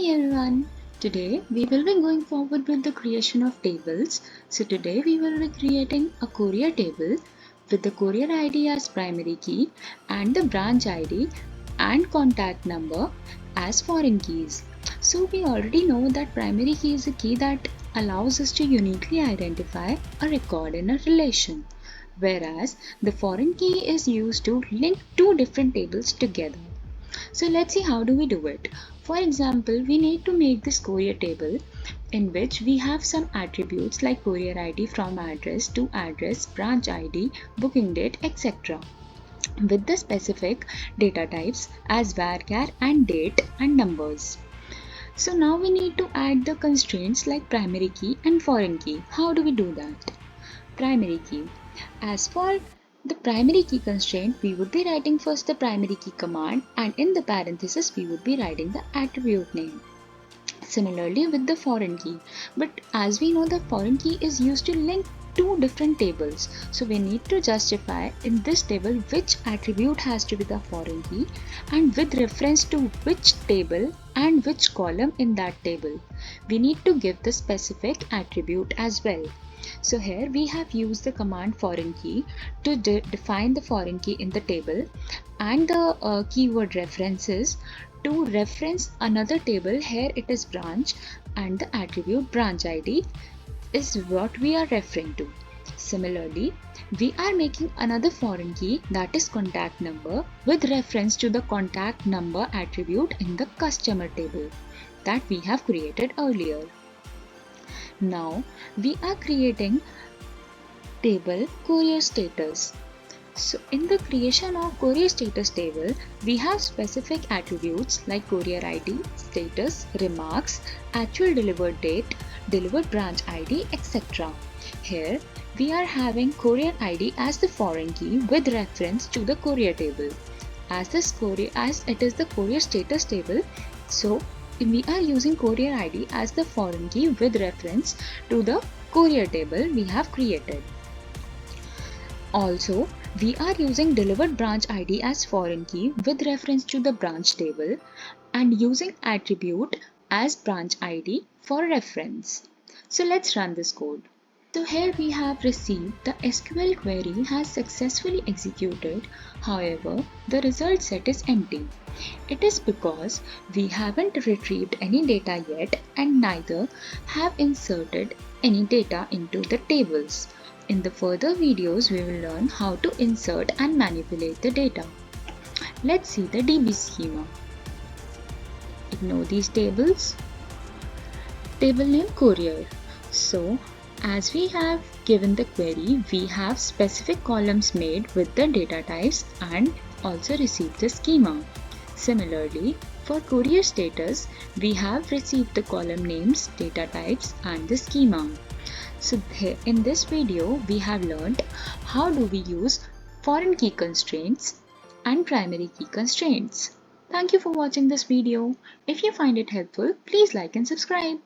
Hi everyone, today we will be going forward with the creation of tables. So today we will be creating a courier table with the courier ID as primary key and the branch ID and contact number as foreign keys. So we already know that primary key is a key that allows us to uniquely identify a record in a relation, whereas the foreign key is used to link two different tables together. So let's see how do we do it. For example, we need to make this courier table in which we have some attributes like courier ID from address to address, branch ID, booking date, etc. with the specific data types as varchar and date and numbers. So now we need to add the constraints like primary key and foreign key. How do we do that? Primary key. As for the primary key constraint, we would be writing first the primary key command and in the parenthesis we would be writing the attribute name. Similarly with the foreign key, but as we know the foreign key is used to link two different tables, so we need to justify in this table which attribute has to be the foreign key and with reference to which table and which column in that table. We need to give the specific attribute as well. So here we have used the command foreign key to define the foreign key in the table and the keyword references to reference another table. Here it is branch and the attribute branch ID is what we are referring to. Similarly, we are making another foreign key that is contact number with reference to the contact number attribute in the customer table that we have created earlier. Now we are creating table courier status. So in the creation of courier status table, we have specific attributes like courier ID, status, remarks, actual delivered date, delivered branch ID, etc. Here we are having courier ID as the foreign key with reference to the courier table. As it is the courier status table, so we are using courier ID as the foreign key with reference to the courier table we have created. Also, we are using delivered branch ID as foreign key with reference to the branch table and using attribute as branch ID for reference. So let's run this code. So here we have received the SQL query has successfully executed. However, the result set is empty. It is because we haven't retrieved any data yet and neither have inserted any data into the tables. In the further videos, we will learn how to insert and manipulate the data. Let's see the DB schema. Ignore these tables. Table name courier. So, as we have given the query, we have specific columns made with the data types and also received the schema. Similarly, for courier status, we have received the column names, data types and the schema. So in this video, we have learned how do we use foreign key constraints and primary key constraints. Thank you for watching this video. If you find it helpful, please like and subscribe.